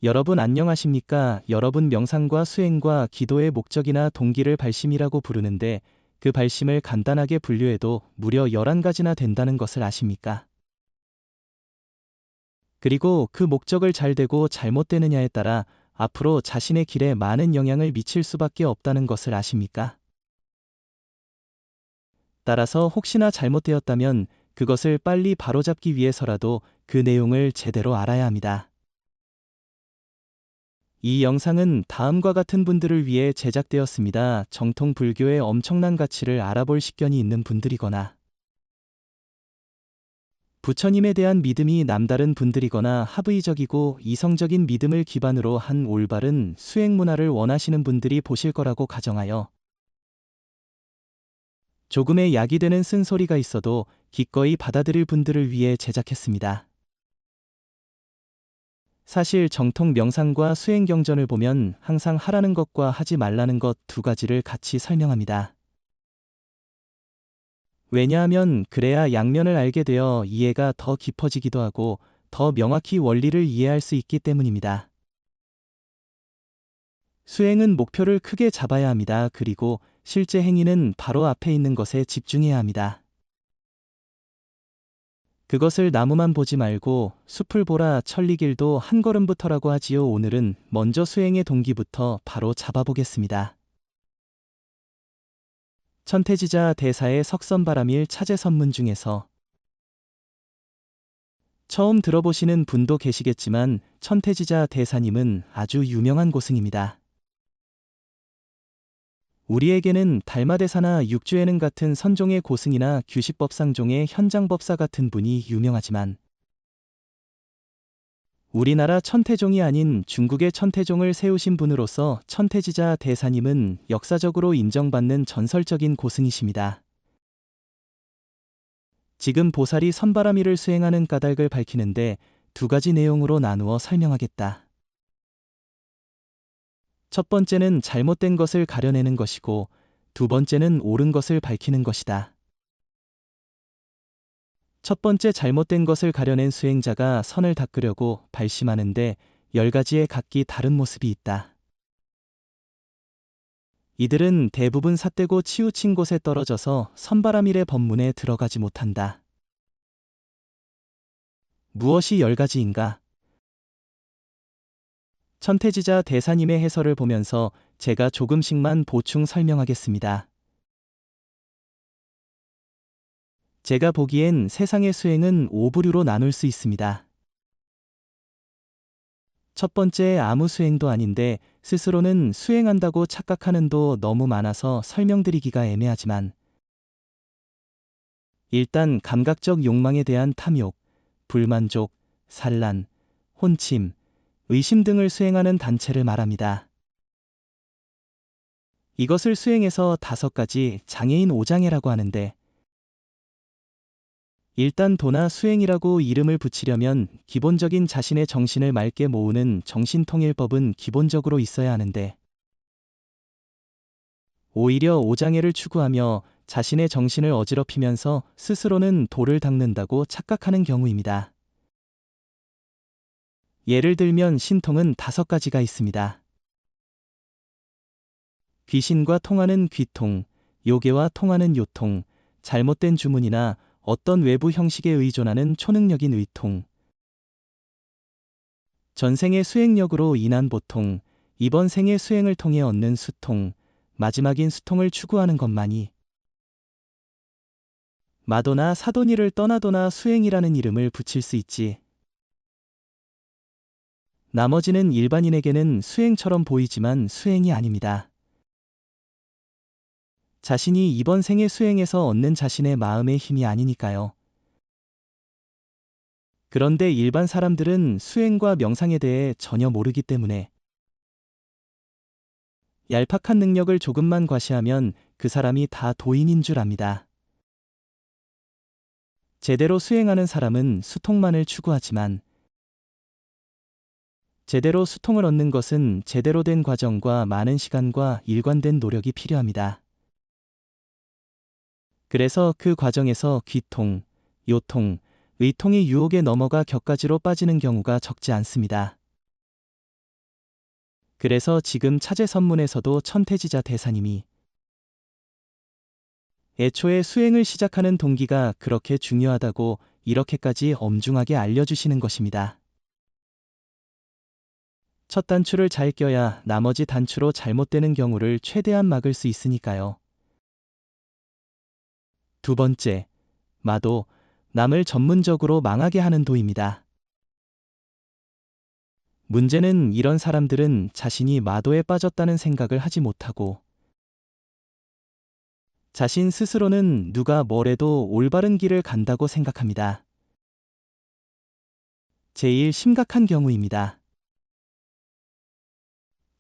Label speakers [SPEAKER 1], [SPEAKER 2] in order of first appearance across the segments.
[SPEAKER 1] 여러분 안녕하십니까? 여러분 명상과 수행과 기도의 목적이나 동기를 발심이라고 부르는데 그 발심을 간단하게 분류해도 무려 11가지나 된다는 것을 아십니까? 그리고 그 목적을 잘 되고 잘못되느냐에 따라 앞으로 자신의 길에 많은 영향을 미칠 수밖에 없다는 것을 아십니까? 따라서 혹시나 잘못되었다면 그것을 빨리 바로잡기 위해서라도 그 내용을 제대로 알아야 합니다. 이 영상은 다음과 같은 분들을 위해 제작되었습니다. 정통 불교의 엄청난 가치를 알아볼 식견이 있는 분들이거나 부처님에 대한 믿음이 남다른 분들이거나 합의적이고 이성적인 믿음을 기반으로 한 올바른 수행 문화를 원하시는 분들이 보실 거라고 가정하여 조금의 약이 되는 쓴소리가 있어도 기꺼이 받아들일 분들을 위해 제작했습니다. 사실 정통 명상과 수행 경전을 보면 항상 하라는 것과 하지 말라는 것 두 가지를 같이 설명합니다. 왜냐하면 그래야 양면을 알게 되어 이해가 더 깊어지기도 하고 더 명확히 원리를 이해할 수 있기 때문입니다. 수행은 목표를 크게 잡아야 합니다. 그리고 실제 행위는 바로 앞에 있는 것에 집중해야 합니다. 그것을 나무만 보지 말고 숲을 보라 천리길도 한 걸음부터라고 하지요. 오늘은 먼저 수행의 동기부터 바로 잡아보겠습니다. 천태지자 대사의 석선바람일 차제선문 중에서 처음 들어보시는 분도 계시겠지만 천태지자 대사님은 아주 유명한 고승입니다. 우리에게는 달마대사나 육주에는 같은 선종의 고승이나 규식법상종의 현장법사 같은 분이 유명하지만 우리나라 천태종이 아닌 중국의 천태종을 세우신 분으로서 천태지자 대사님은 역사적으로 인정받는 전설적인 고승이십니다. 지금 보살이 선바라미를 수행하는 까닭을 밝히는데 두 가지 내용으로 나누어 설명하겠다. 첫 번째는 잘못된 것을 가려내는 것이고 두 번째는 옳은 것을 밝히는 것이다. 첫 번째 잘못된 것을 가려낸 수행자가 선을 닦으려고 발심하는데 10가지의 각기 다른 모습이 있다. 이들은 대부분 삿되고 치우친 곳에 떨어져서 선바라밀의 법문에 들어가지 못한다. 무엇이 10가지인가? 천태지자 대사님의 해설을 보면서 제가 조금씩만 보충 설명하겠습니다. 제가 보기엔 세상의 수행은 5부류로 나눌 수 있습니다. 첫 번째 아무 수행도 아닌데 스스로는 수행한다고 착각하는 도 너무 많아서 설명드리기가 애매하지만 일단 감각적 욕망에 대한 탐욕, 불만족, 산란, 혼침, 의심 등을 수행하는 단체를 말합니다. 이것을 수행해서 5가지 장애인 5장애라고 하는데 일단 도나 수행이라고 이름을 붙이려면 기본적인 자신의 정신을 맑게 모으는 정신통일법은 기본적으로 있어야 하는데 오히려 5장애를 추구하며 자신의 정신을 어지럽히면서 스스로는 도를 닦는다고 착각하는 경우입니다. 예를 들면 신통은 5가지가 있습니다. 귀신과 통하는 귀통, 요괴와 통하는 요통, 잘못된 주문이나 어떤 외부 형식에 의존하는 초능력인 의통, 전생의 수행력으로 인한 보통, 이번 생의 수행을 통해 얻는 수통, 마지막인 수통을 추구하는 것만이 마도나 사도니를 떠나도나 수행이라는 이름을 붙일 수 있지. 나머지는 일반인에게는 수행처럼 보이지만 수행이 아닙니다. 자신이 이번 생의 수행에서 얻는 자신의 마음의 힘이 아니니까요. 그런데 일반 사람들은 수행과 명상에 대해 전혀 모르기 때문에 얄팍한 능력을 조금만 과시하면 그 사람이 다 도인인 줄 압니다. 제대로 수행하는 사람은 수통만을 추구하지만 제대로 수통을 얻는 것은 제대로 된 과정과 많은 시간과 일관된 노력이 필요합니다. 그래서 그 과정에서 귀통, 요통, 의통이 유혹에 넘어가 격가지로 빠지는 경우가 적지 않습니다. 그래서 지금 차제 선문에서도 천태지자 대사님이 애초에 수행을 시작하는 동기가 그렇게 중요하다고 이렇게까지 엄중하게 알려주시는 것입니다. 첫 단추를 잘 껴야 나머지 단추로 잘못되는 경우를 최대한 막을 수 있으니까요. 두 번째, 마도, 남을 전문적으로 망하게 하는 도입니다. 문제는 이런 사람들은 자신이 마도에 빠졌다는 생각을 하지 못하고 자신 스스로는 누가 뭐래도 올바른 길을 간다고 생각합니다. 제일 심각한 경우입니다.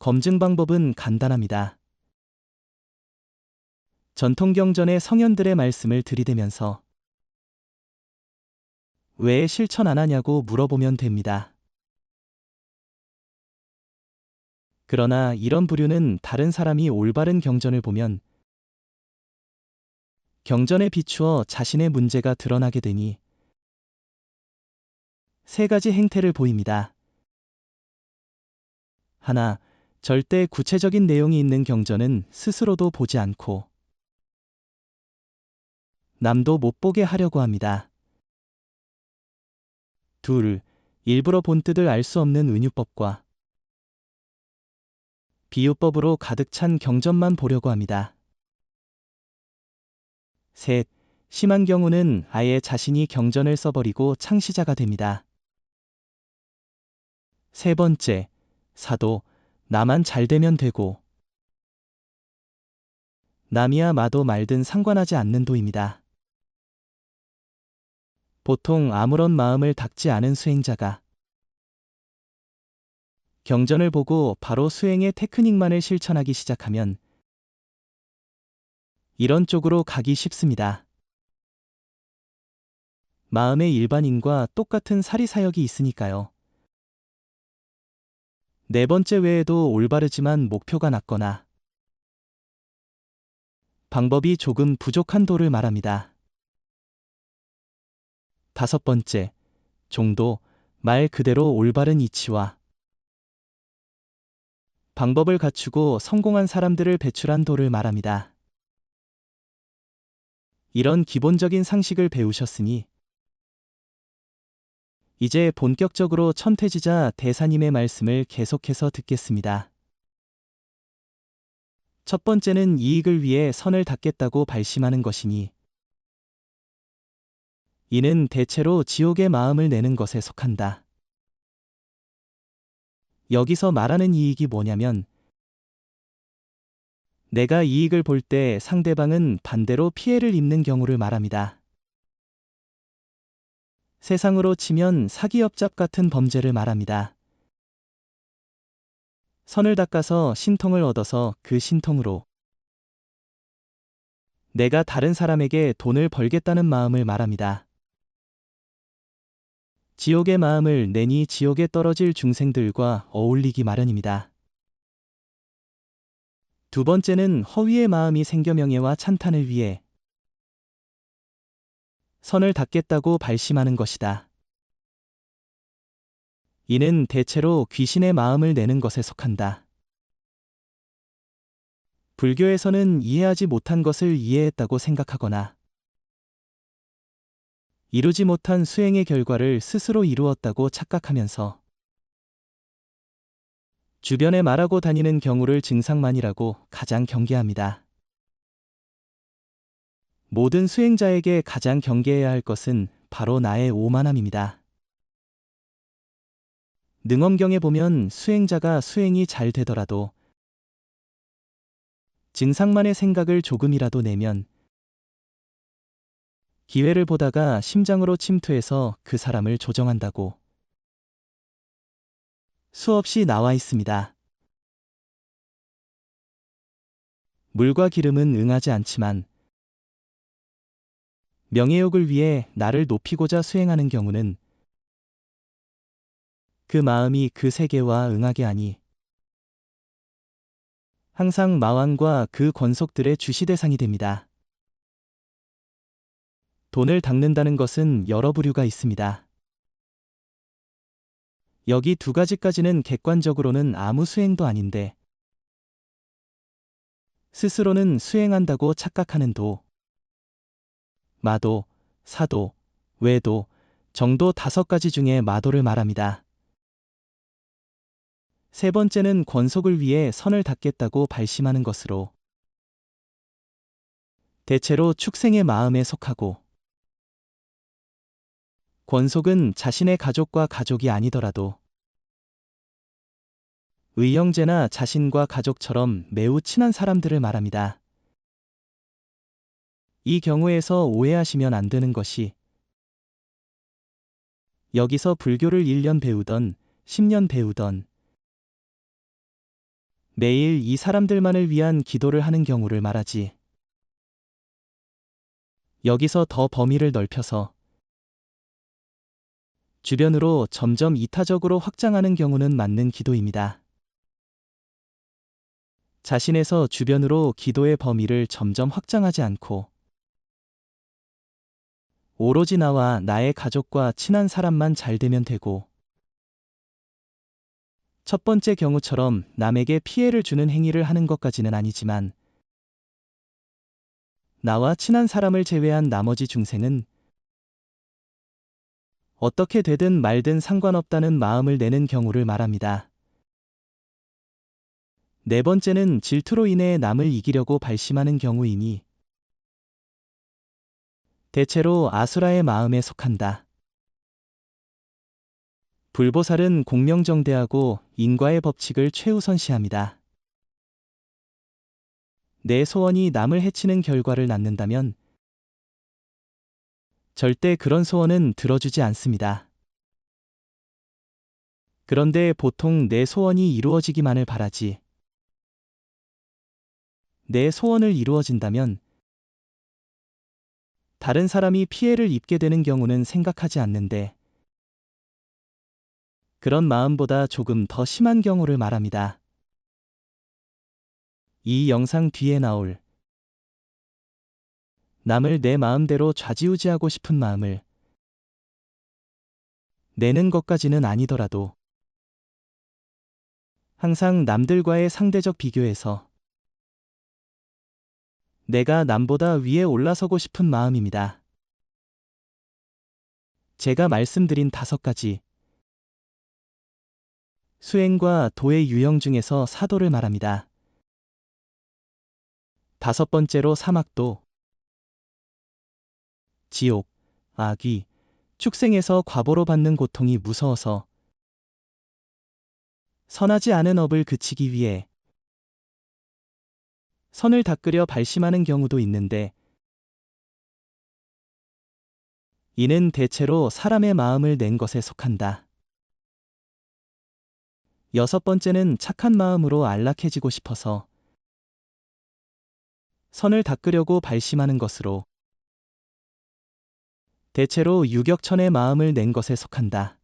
[SPEAKER 1] 검증 방법은 간단합니다. 전통경전의 성현들의 말씀을 들이대면서 왜 실천 안 하냐고 물어보면 됩니다. 그러나 이런 부류는 다른 사람이 올바른 경전을 보면 경전에 비추어 자신의 문제가 드러나게 되니 세 가지 행태를 보입니다. 하나, 절대 구체적인 내용이 있는 경전은 스스로도 보지 않고 남도 못 보게 하려고 합니다. 둘, 일부러 본뜻을 알 수 없는 은유법과 비유법으로 가득 찬 경전만 보려고 합니다. 셋, 심한 경우는 아예 자신이 경전을 써버리고 창시자가 됩니다. 세 번째, 사도, 나만 잘 되면 되고 남이야 마도 말든 상관하지 않는 도입니다. 보통 아무런 마음을 닦지 않은 수행자가 경전을 보고 바로 수행의 테크닉만을 실천하기 시작하면 이런 쪽으로 가기 쉽습니다. 마음의 일반인과 똑같은 사리사욕이 있으니까요. 네 번째 외에도 올바르지만 목표가 낮거나 방법이 조금 부족한 도를 말합니다. 다섯 번째, 종도, 말 그대로 올바른 이치와 방법을 갖추고 성공한 사람들을 배출한 도를 말합니다. 이런 기본적인 상식을 배우셨으니 이제 본격적으로 천태지자 대사님의 말씀을 계속해서 듣겠습니다. 첫 번째는 이익을 위해 선을 닦겠다고 발심하는 것이니 이는 대체로 지옥의 마음을 내는 것에 속한다. 여기서 말하는 이익이 뭐냐면 내가 이익을 볼 때 상대방은 반대로 피해를 입는 경우를 말합니다. 세상으로 치면 사기업잡 같은 범죄를 말합니다. 선을 닦아서 신통을 얻어서 그 신통으로 내가 다른 사람에게 돈을 벌겠다는 마음을 말합니다. 지옥의 마음을 내니 지옥에 떨어질 중생들과 어울리기 마련입니다. 두 번째는 허위의 마음이 생겨 명예와 찬탄을 위해 선을 닦겠다고 발심하는 것이다. 이는 대체로 귀신의 마음을 내는 것에 속한다. 불교에서는 이해하지 못한 것을 이해했다고 생각하거나 이루지 못한 수행의 결과를 스스로 이루었다고 착각하면서 주변에 말하고 다니는 경우를 증상만이라고 가장 경계합니다. 모든 수행자에게 가장 경계해야 할 것은 바로 나의 오만함입니다. 능엄경에 보면 수행자가 수행이 잘 되더라도 증상만의 생각을 조금이라도 내면 기회를 보다가 심장으로 침투해서 그 사람을 조정한다고 수없이 나와 있습니다. 물과 기름은 응하지 않지만 명예욕을 위해 나를 높이고자 수행하는 경우는 그 마음이 그 세계와 응하게 하니 항상 마왕과 그 권속들의 주시 대상이 됩니다. 돈을 닦는다는 것은 여러 부류가 있습니다. 여기 두 가지까지는 객관적으로는 아무 수행도 아닌데 스스로는 수행한다고 착각하는 도, 마도, 사도, 외도, 정도 5가지 중에 마도를 말합니다. 세 번째는 권속을 위해 선을 닦겠다고 발심하는 것으로 대체로 축생의 마음에 속하고 권속은 자신의 가족과 가족이 아니더라도 의형제나 자신과 가족처럼 매우 친한 사람들을 말합니다. 이 경우에서 오해하시면 안 되는 것이 여기서 불교를 1년 배우던 10년 배우던 매일 이 사람들만을 위한 기도를 하는 경우를 말하지. 여기서 더 범위를 넓혀서 주변으로 점점 이타적으로 확장하는 경우는 맞는 기도입니다. 자신에서 주변으로 기도의 범위를 점점 확장하지 않고 오로지 나와 나의 가족과 친한 사람만 잘 되면 되고 첫 번째 경우처럼 남에게 피해를 주는 행위를 하는 것까지는 아니지만 나와 친한 사람을 제외한 나머지 중생은 어떻게 되든 말든 상관없다는 마음을 내는 경우를 말합니다. 네 번째는 질투로 인해 남을 이기려고 발심하는 경우이니 대체로 아수라의 마음에 속한다. 불보살은 공명정대하고 인과의 법칙을 최우선시합니다. 내 소원이 남을 해치는 결과를 낳는다면 절대 그런 소원은 들어주지 않습니다. 그런데 보통 내 소원이 이루어지기만을 바라지. 내 소원을 이루어진다면 다른 사람이 피해를 입게 되는 경우는 생각하지 않는데 그런 마음보다 조금 더 심한 경우를 말합니다. 이 영상 뒤에 나올 남을 내 마음대로 좌지우지하고 싶은 마음을 내는 것까지는 아니더라도 항상 남들과의 상대적 비교에서 내가 남보다 위에 올라서고 싶은 마음입니다. 제가 말씀드린 5가지 수행과 도의 유형 중에서 사도를 말합니다. 5번째로 사막도, 지옥, 악귀, 축생에서 과보로 받는 고통이 무서워서 선하지 않은 업을 그치기 위해 선을 닦으려 발심하는 경우도 있는데 이는 대체로 사람의 마음을 낸 것에 속한다. 6번째는 착한 마음으로 안락해지고 싶어서 선을 닦으려고 발심하는 것으로 대체로 유격천의 마음을 낸 것에 속한다.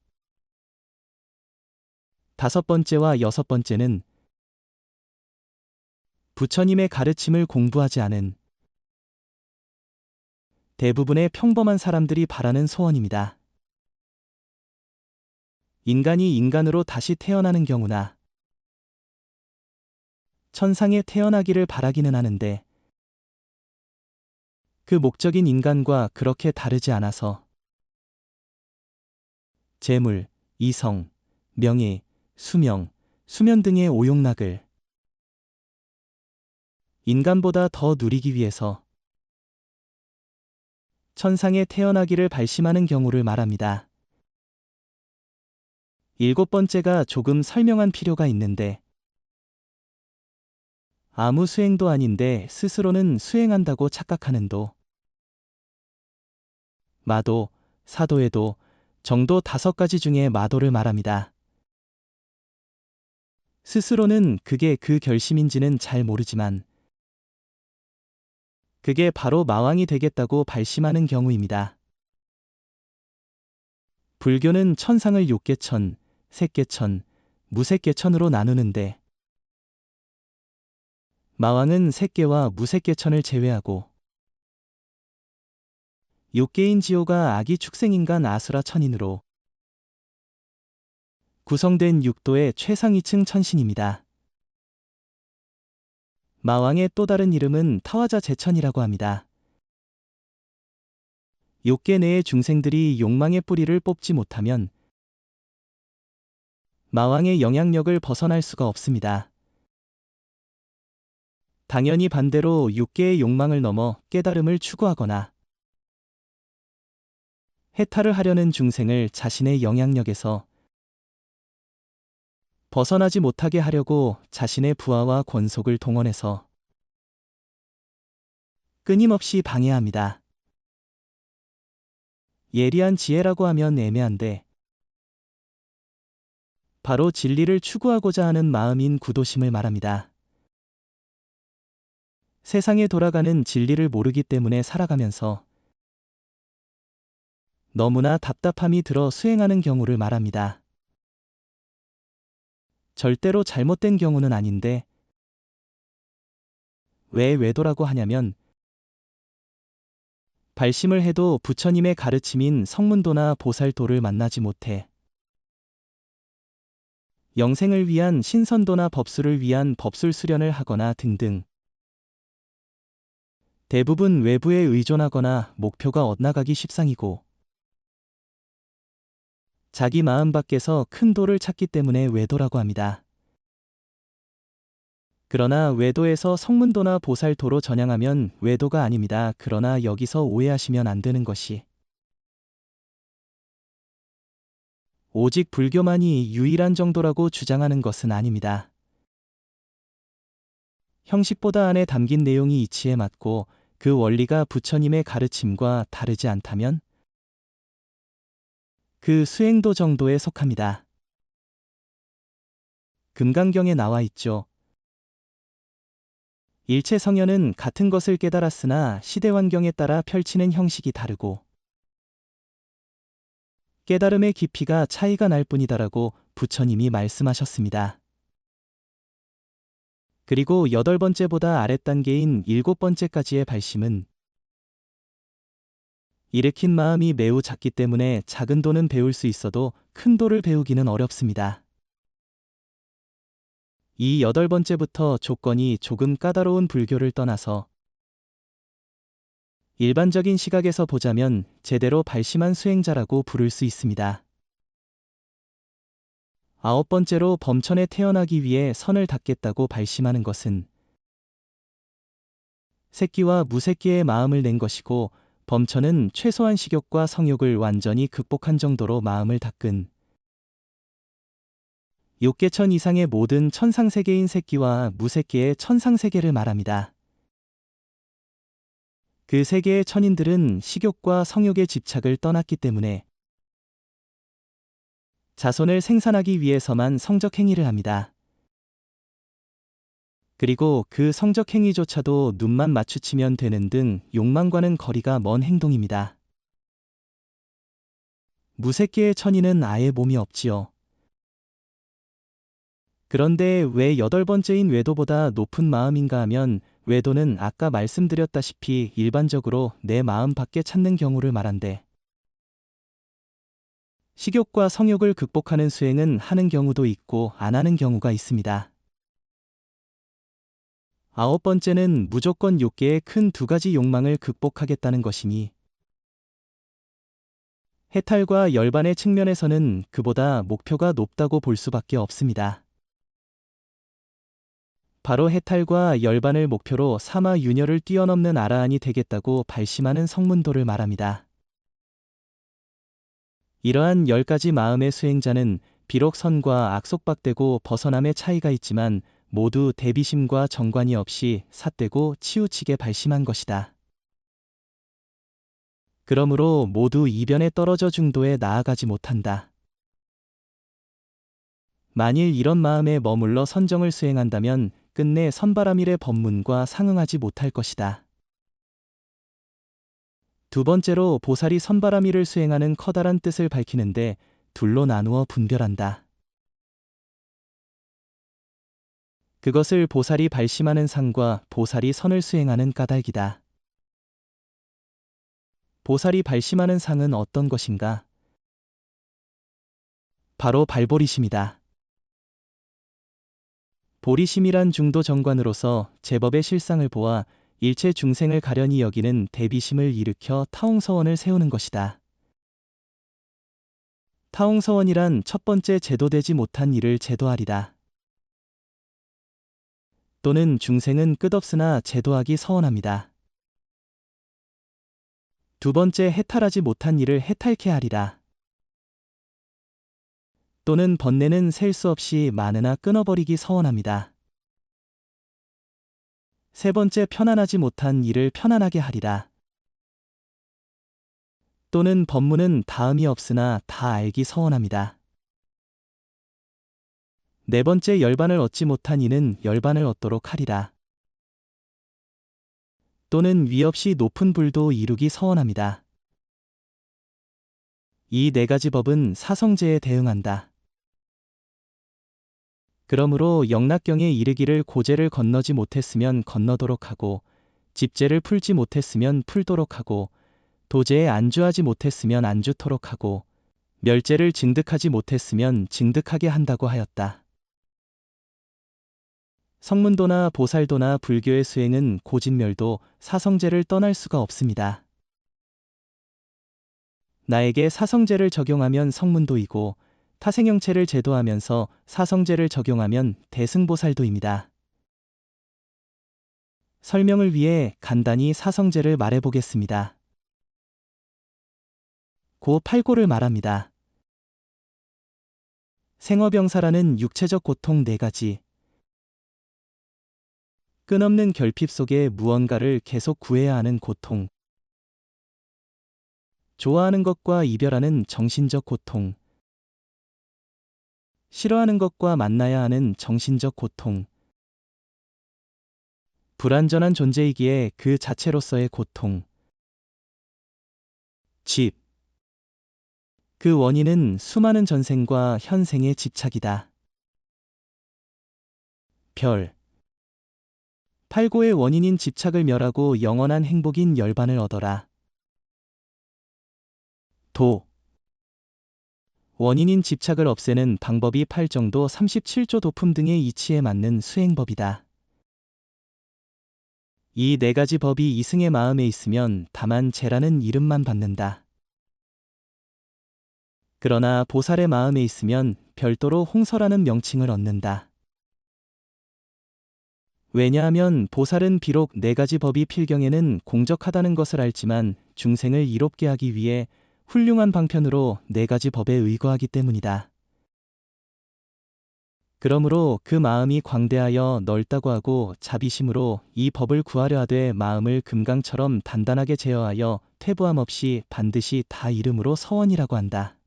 [SPEAKER 1] 5번째와 6번째는 부처님의 가르침을 공부하지 않은 대부분의 평범한 사람들이 바라는 소원입니다. 인간이 인간으로 다시 태어나는 경우나 천상에 태어나기를 바라기는 하는데 그 목적인 인간과 그렇게 다르지 않아서 재물, 이성, 명예, 수명, 수면 등의 오욕락을 인간보다 더 누리기 위해서 천상에 태어나기를 발심하는 경우를 말합니다. 7번째가 조금 설명한 필요가 있는데 아무 수행도 아닌데 스스로는 수행한다고 착각하는 도, 마도, 사도에도 정도 5가지 중에 마도를 말합니다. 스스로는 그게 그 결심인지는 잘 모르지만 그게 바로 마왕이 되겠다고 발심하는 경우입니다. 불교는 천상을 6개천, 색계천, 무색계천으로 나누는데 마왕은 색계와 무색계천을 제외하고 6개인 지호가 아기 축생인간 아수라 천인으로 구성된 6도의 최상위층 천신입니다. 마왕의 또 다른 이름은 타화자 제천이라고 합니다. 6계 내의 중생들이 욕망의 뿌리를 뽑지 못하면 마왕의 영향력을 벗어날 수가 없습니다. 당연히 반대로 6계의 욕망을 넘어 깨달음을 추구하거나 해탈을 하려는 중생을 자신의 영향력에서 벗어나지 못하게 하려고 자신의 부하와 권속을 동원해서 끊임없이 방해합니다. 예리한 지혜라고 하면 애매한데 바로 진리를 추구하고자 하는 마음인 구도심을 말합니다. 세상에 돌아가는 진리를 모르기 때문에 살아가면서 너무나 답답함이 들어 수행하는 경우를 말합니다. 절대로 잘못된 경우는 아닌데 왜 외도라고 하냐면 발심을 해도 부처님의 가르침인 성문도나 보살도를 만나지 못해 영생을 위한 신선도나 법수를 위한 법술 수련을 하거나 등등 대부분 외부에 의존하거나 목표가 엇나가기 십상이고 자기 마음 밖에서 큰 도를 찾기 때문에 외도라고 합니다. 그러나 외도에서 성문도나 보살도로 전향하면 외도가 아닙니다. 그러나 여기서 오해하시면 안 되는 것이 오직 불교만이 유일한 정도라고 주장하는 것은 아닙니다. 형식보다 안에 담긴 내용이 이치에 맞고 그 원리가 부처님의 가르침과 다르지 않다면 그 수행도 정도에 속합니다. 금강경에 나와 있죠. 일체 성현은 같은 것을 깨달았으나 시대 환경에 따라 펼치는 형식이 다르고 깨달음의 깊이가 차이가 날 뿐이다라고 부처님이 말씀하셨습니다. 그리고 8번째보다 아랫단계인 7번째까지의 발심은 일으킨 마음이 매우 작기 때문에 작은 도는 배울 수 있어도 큰 도를 배우기는 어렵습니다. 이 8번째부터 조건이 조금 까다로운 불교를 떠나서 일반적인 시각에서 보자면 제대로 발심한 수행자라고 부를 수 있습니다. 9번째로 범천에 태어나기 위해 선을 닦겠다고 발심하는 것은 새끼와 무새끼의 마음을 낸 것이고 범천은 최소한 식욕과 성욕을 완전히 극복한 정도로 마음을 닦은 6개천 이상의 모든 천상세계인 새끼와 무새끼의 천상세계를 말합니다. 그 세계의 천인들은 식욕과 성욕의 집착을 떠났기 때문에 자손을 생산하기 위해서만 성적 행위를 합니다. 그리고 그 성적 행위조차도 눈만 마주치면 되는 등 욕망과는 거리가 먼 행동입니다. 무새끼의 천인은 아예 몸이 없지요. 그런데 왜 8번째인 외도보다 높은 마음인가 하면 외도는 아까 말씀드렸다시피 일반적으로 내 마음 밖에 찾는 경우를 말한대. 식욕과 성욕을 극복하는 수행은 하는 경우도 있고 안 하는 경우가 있습니다. 9번째는 무조건 6개의 큰 2가지 욕망을 극복하겠다는 것이니 해탈과 열반의 측면에서는 그보다 목표가 높다고 볼 수밖에 없습니다. 바로 해탈과 열반을 목표로 사마 윤혈을 뛰어넘는 아라한이 되겠다고 발심하는 성문도를 말합니다. 이러한 10가지 마음의 수행자는 비록 선과 악속박되고 벗어남의 차이가 있지만 모두 대비심과 정관이 없이 삿되고 치우치게 발심한 것이다. 그러므로 모두 이변에 떨어져 중도에 나아가지 못한다. 만일 이런 마음에 머물러 선정을 수행한다면 끝내 선바라밀의 법문과 상응하지 못할 것이다. 2번째로 보살이 선바라밀을 수행하는 커다란 뜻을 밝히는데 둘로 나누어 분별한다. 그것을 보살이 발심하는 상과 보살이 선을 수행하는 까닭이다. 보살이 발심하는 상은 어떤 것인가? 바로 발보리심이다. 보리심이란 중도 정관으로서 제법의 실상을 보아 일체 중생을 가련히 여기는 대비심을 일으켜 타홍서원을 세우는 것이다. 타홍서원이란 첫 번째 제도되지 못한 일을 제도하리다. 또는 중생은 끝없으나 제도하기 서원합니다. 두 번째 해탈하지 못한 일을 해탈케 하리라. 또는 번뇌는 셀 수 없이 많으나 끊어버리기 서원합니다. 세 번째 편안하지 못한 일을 편안하게 하리라. 또는 법문은 다음이 없으나 다 알기 서원합니다. 네 번째 열반을 얻지 못한 이는 열반을 얻도록 하리라. 또는 위 없이 높은 불도 이루기 서원합니다. 이 네 가지 법은 사성제에 대응한다. 그러므로 영락경에 이르기를 고제를 건너지 못했으면 건너도록 하고 집제를 풀지 못했으면 풀도록 하고 도제에 안주하지 못했으면 안주토록 하고 멸제를 증득하지 못했으면 증득하게 한다고 하였다. 성문도나 보살도나 불교의 수행은 고진멸도 사성제를 떠날 수가 없습니다. 나에게 사성제를 적용하면 성문도이고 타생형체를 제도하면서 사성제를 적용하면 대승보살도입니다. 설명을 위해 간단히 사성제를 말해보겠습니다. 고 팔고를 말합니다. 생어병사라는 육체적 고통 4가지. 끝없는 결핍 속에 무언가를 계속 구해야 하는 고통. 좋아하는 것과 이별하는 정신적 고통. 싫어하는 것과 만나야 하는 정신적 고통. 불완전한 존재이기에 그 자체로서의 고통. 집. 그 원인은 수많은 전생과 현생의 집착이다. 별. 팔고의 원인인 집착을 멸하고 영원한 행복인 열반을 얻어라. 도. 원인인 집착을 없애는 방법이 8정도 37조 도품 등의 이치에 맞는 수행법이다. 이 네 가지 법이 이승의 마음에 있으면 다만 제라는 이름만 받는다. 그러나 보살의 마음에 있으면 별도로 홍서라는 명칭을 얻는다. 왜냐하면 보살은 비록 네 가지 법이 필경에는 공적하다는 것을 알지만 중생을 이롭게 하기 위해 훌륭한 방편으로 네 가지 법에 의거하기 때문이다. 그러므로 그 마음이 광대하여 넓다고 하고 자비심으로 이 법을 구하려 하되 마음을 금강처럼 단단하게 제어하여 퇴보함 없이 반드시 다 이름으로 서원이라고 한다.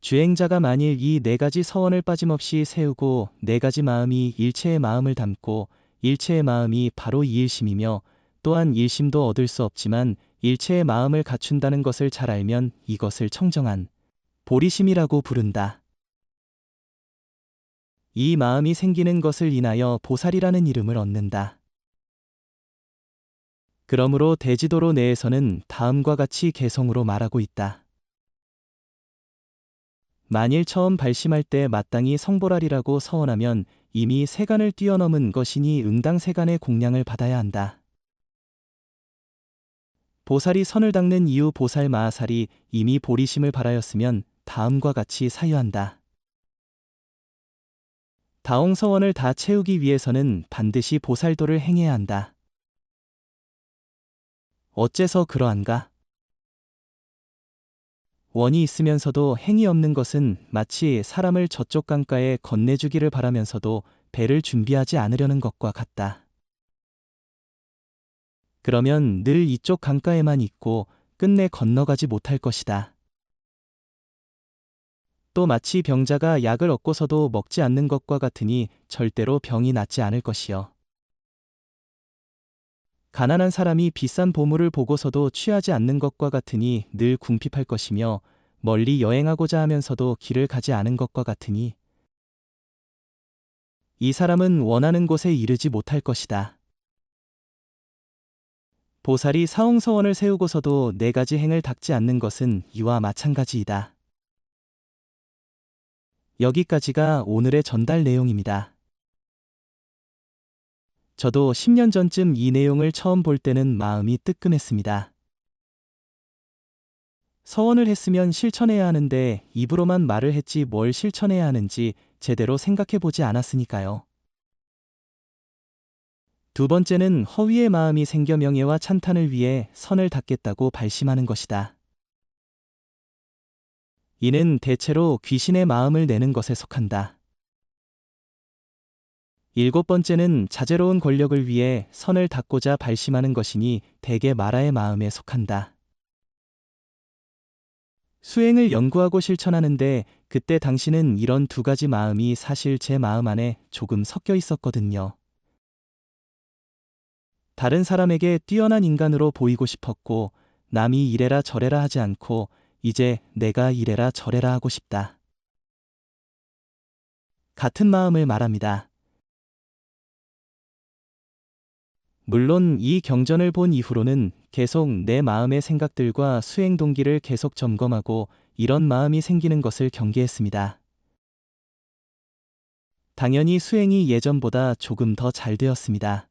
[SPEAKER 1] 주행자가 만일 이 네 가지 서원을 빠짐없이 세우고 네 가지 마음이 일체의 마음을 담고 일체의 마음이 바로 이일심이며 또한 일심도 얻을 수 없지만 일체의 마음을 갖춘다는 것을 잘 알면 이것을 청정한 보리심이라고 부른다. 이 마음이 생기는 것을 인하여 보살이라는 이름을 얻는다. 그러므로 대지도로 내에서는 다음과 같이 개성으로 말하고 있다. 만일 처음 발심할 때 마땅히 성보랄이라고 서원하면 이미 세간을 뛰어넘은 것이니 응당 세간의 공량을 받아야 한다. 보살이 선을 닦는 이후 보살 마하살이 이미 보리심을 발하였으면 다음과 같이 사유한다. 다홍서원을 다 채우기 위해서는 반드시 보살도를 행해야 한다. 어째서 그러한가? 원이 있으면서도 행이 없는 것은 마치 사람을 저쪽 강가에 건네주기를 바라면서도 배를 준비하지 않으려는 것과 같다. 그러면 늘 이쪽 강가에만 있고 끝내 건너가지 못할 것이다. 또 마치 병자가 약을 얻고서도 먹지 않는 것과 같으니 절대로 병이 낫지 않을 것이요. 가난한 사람이 비싼 보물을 보고서도 취하지 않는 것과 같으니 늘 궁핍할 것이며 멀리 여행하고자 하면서도 길을 가지 않은 것과 같으니 이 사람은 원하는 곳에 이르지 못할 것이다. 보살이 사홍서원을 세우고서도 4가지 행을 닦지 않는 것은 이와 마찬가지이다. 여기까지가 오늘의 전달 내용입니다. 저도 10년 전쯤 이 내용을 처음 볼 때는 마음이 뜨끔했습니다. 서원을 했으면 실천해야 하는데 입으로만 말을 했지 뭘 실천해야 하는지 제대로 생각해보지 않았으니까요. 두 번째는 허위의 마음이 생겨 명예와 찬탄을 위해 선을 닦겠다고 발심하는 것이다. 이는 대체로 귀신의 마음을 내는 것에 속한다. 7번째는 자제로운 권력을 위해 선을 닦고자 발심하는 것이니 대개 마라의 마음에 속한다. 수행을 연구하고 실천하는데 그때 당시는 이런 2가지 마음이 사실 제 마음 안에 조금 섞여 있었거든요. 다른 사람에게 뛰어난 인간으로 보이고 싶었고 남이 이래라 저래라 하지 않고 이제 내가 이래라 저래라 하고 싶다. 같은 마음을 말합니다. 물론 이 경전을 본 이후로는 계속 내 마음의 생각들과 수행 동기를 계속 점검하고 이런 마음이 생기는 것을 경계했습니다. 당연히 수행이 예전보다 조금 더 잘 되었습니다.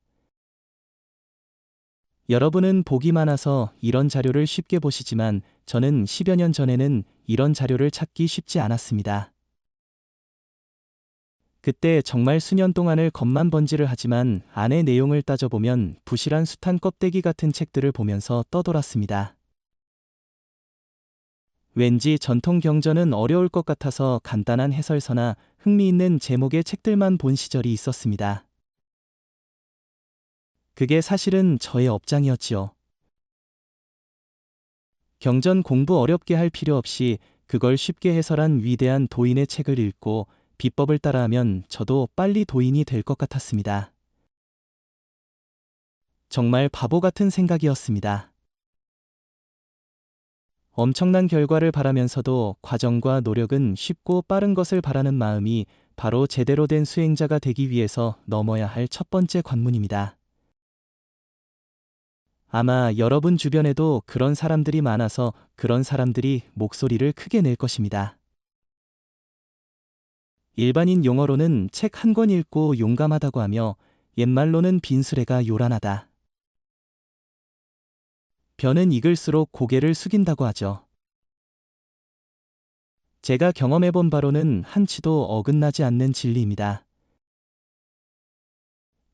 [SPEAKER 1] 여러분은 복이 많아서 이런 자료를 쉽게 보시지만 저는 10여 년 전에는 이런 자료를 찾기 쉽지 않았습니다. 그때 정말 수년 동안을 겉만 번지를 하지만 안의 내용을 따져보면 부실한 숱한 껍데기 같은 책들을 보면서 떠돌았습니다. 왠지 전통 경전은 어려울 것 같아서 간단한 해설서나 흥미있는 제목의 책들만 본 시절이 있었습니다. 그게 사실은 저의 업장이었지요. 경전 공부 어렵게 할 필요 없이 그걸 쉽게 해설한 위대한 도인의 책을 읽고 비법을 따라하면 저도 빨리 도인이 될 것 같았습니다. 정말 바보 같은 생각이었습니다. 엄청난 결과를 바라면서도 과정과 노력은 쉽고 빠른 것을 바라는 마음이 바로 제대로 된 수행자가 되기 위해서 넘어야 할 첫 번째 관문입니다. 아마 여러분 주변에도 그런 사람들이 많아서 그런 사람들이 목소리를 크게 낼 것입니다. 일반인 용어로는 책 한 권 읽고 용감하다고 하며 옛말로는 빈수레가 요란하다. 벼는 익을수록 고개를 숙인다고 하죠. 제가 경험해본 바로는 한치도 어긋나지 않는 진리입니다.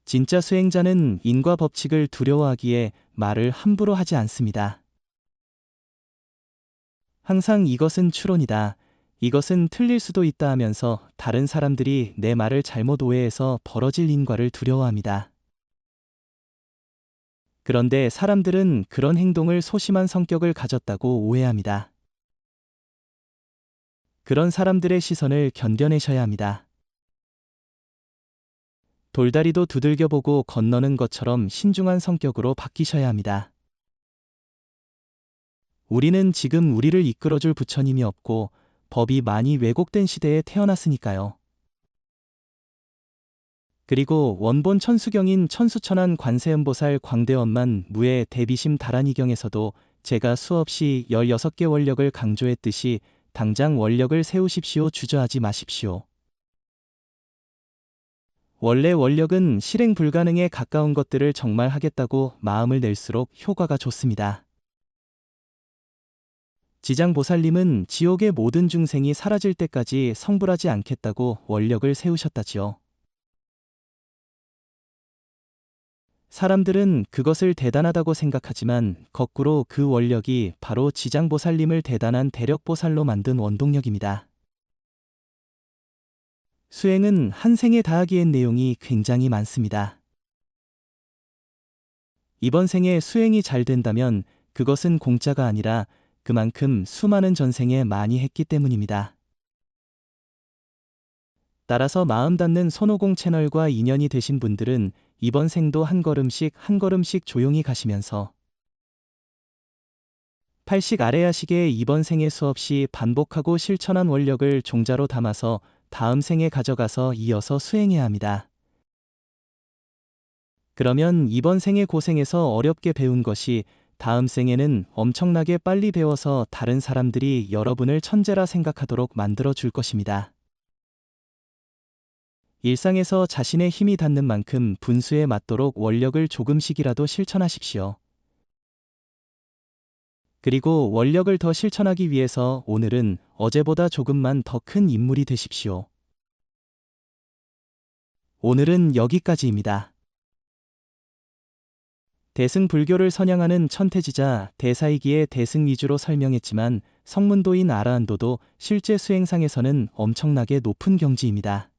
[SPEAKER 1] 진짜 수행자는 인과 법칙을 두려워하기에 말을 함부로 하지 않습니다. 항상 이것은 추론이다. 이것은 틀릴 수도 있다 하면서 다른 사람들이 내 말을 잘못 오해해서 벌어질 인과를 두려워합니다. 그런데 사람들은 그런 행동을 소심한 성격을 가졌다고 오해합니다. 그런 사람들의 시선을 견뎌내셔야 합니다. 돌다리도 두들겨보고 건너는 것처럼 신중한 성격으로 바뀌셔야 합니다. 우리는 지금 우리를 이끌어줄 부처님이 없고 법이 많이 왜곡된 시대에 태어났으니까요. 그리고 원본 천수경인 천수천안 관세음보살 광대원만 무의 대비심 다란이경에서도 제가 수없이 16개 원력을 강조했듯이 당장 원력을 세우십시오 주저하지 마십시오. 원래 원력은 실행 불가능에 가까운 것들을 정말 하겠다고 마음을 낼수록 효과가 좋습니다. 지장보살님은 지옥의 모든 중생이 사라질 때까지 성불하지 않겠다고 원력을 세우셨다지요. 사람들은 그것을 대단하다고 생각하지만 거꾸로 그 원력이 바로 지장보살님을 대단한 대력보살로 만든 원동력입니다. 수행은 한 생에 다하기엔 내용이 굉장히 많습니다. 이번 생에 수행이 잘 된다면 그것은 공짜가 아니라 그만큼 수많은 전생에 많이 했기 때문입니다. 따라서 마음 닿는 손오공 채널과 인연이 되신 분들은 이번 생도 한 걸음씩 한 걸음씩 조용히 가시면서 팔식 아래야식의 이번 생에 수없이 반복하고 실천한 원력을 종자로 담아서 다음 생에 가져가서 이어서 수행해야 합니다. 그러면 이번 생에 고생해서 어렵게 배운 것이 다음 생에는 엄청나게 빨리 배워서 다른 사람들이 여러분을 천재라 생각하도록 만들어 줄 것입니다. 일상에서 자신의 힘이 닿는 만큼 분수에 맞도록 원력을 조금씩이라도 실천하십시오. 그리고 원력을 더 실천하기 위해서 오늘은 어제보다 조금만 더 큰 인물이 되십시오. 오늘은 여기까지입니다. 대승 불교를 선양하는 천태지자 대사이기에 대승 위주로 설명했지만 성문도인 아라한도도 실제 수행상에서는 엄청나게 높은 경지입니다.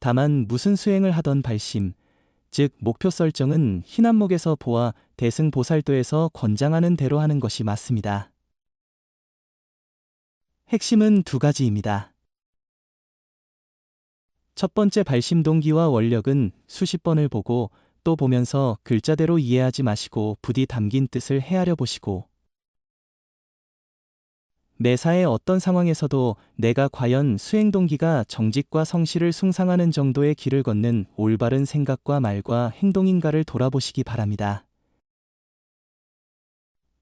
[SPEAKER 1] 다만 무슨 수행을 하던 발심, 즉 목표 설정은 희난목에서 보아 대승 보살도에서 권장하는 대로 하는 것이 맞습니다. 핵심은 두 가지입니다. 첫 번째 발심 동기와 원력은 수십 번을 보고 또 보면서 글자대로 이해하지 마시고 부디 담긴 뜻을 헤아려 보시고 매사의 어떤 상황에서도 내가 과연 수행 동기가 정직과 성실을 숭상하는 정도의 길을 걷는 올바른 생각과 말과 행동인가를 돌아보시기 바랍니다.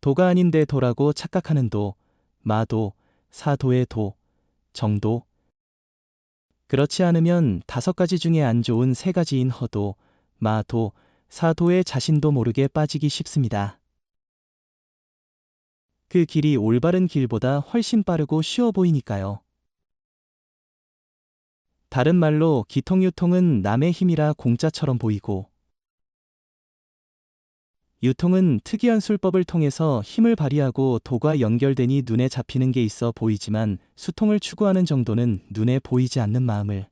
[SPEAKER 1] 도가 아닌데 도라고 착각하는 도, 마도, 사도의 도, 정도. 그렇지 않으면 5가지 중에 안 좋은 3가지인 허도, 마도, 사도의 자신도 모르게 빠지기 쉽습니다. 그 길이 올바른 길보다 훨씬 빠르고 쉬워 보이니까요. 다른 말로 기통유통은 남의 힘이라 공짜처럼 보이고 유통은 특이한 술법을 통해서 힘을 발휘하고 도가 연결되니 눈에 잡히는 게 있어 보이지만 수통을 추구하는 정도는 눈에 보이지 않는 마음을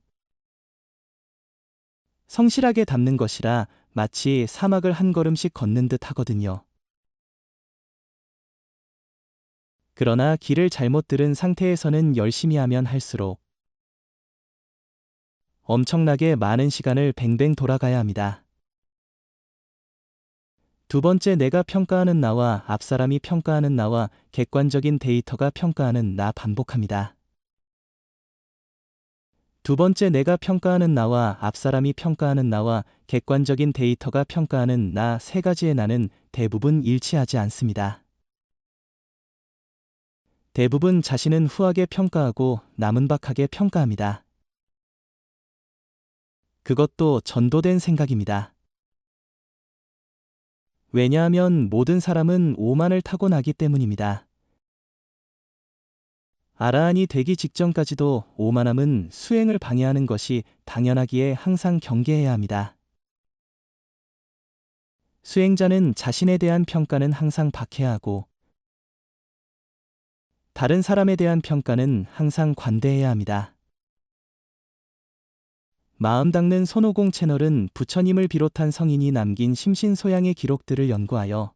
[SPEAKER 1] 성실하게 담는 것이라 마치 사막을 한 걸음씩 걷는 듯 하거든요. 그러나 길을 잘못 들은 상태에서는 열심히 하면 할수록 엄청나게 많은 시간을 뱅뱅 돌아가야 합니다. 두 번째, 내가 평가하는 나와 앞사람이 평가하는 나와 객관적인 데이터가 평가하는 나 반복합니다. 두 번째, 내가 평가하는 나와 앞사람이 평가하는 나와 객관적인 데이터가 평가하는 나 3가지의 나는 대부분 일치하지 않습니다. 대부분 자신은 후하게 평가하고 남은 박하게 평가합니다. 그것도 전도된 생각입니다. 왜냐하면 모든 사람은 오만을 타고나기 때문입니다. 아라한이 되기 직전까지도 오만함은 수행을 방해하는 것이 당연하기에 항상 경계해야 합니다. 수행자는 자신에 대한 평가는 항상 박해야 하고 다른 사람에 대한 평가는 항상 관대해야 합니다. 마음 닦는 손오공 채널은 부처님을 비롯한 성인이 남긴 심신소양의 기록들을 연구하여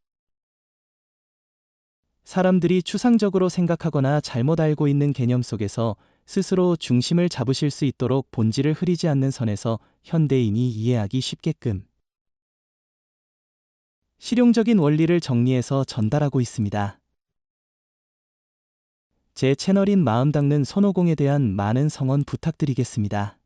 [SPEAKER 1] 사람들이 추상적으로 생각하거나 잘못 알고 있는 개념 속에서 스스로 중심을 잡으실 수 있도록 본질을 흐리지 않는 선에서 현대인이 이해하기 쉽게끔 실용적인 원리를 정리해서 전달하고 있습니다. 제 채널인 마음 닦는 손오공에 대한 많은 성원 부탁드리겠습니다.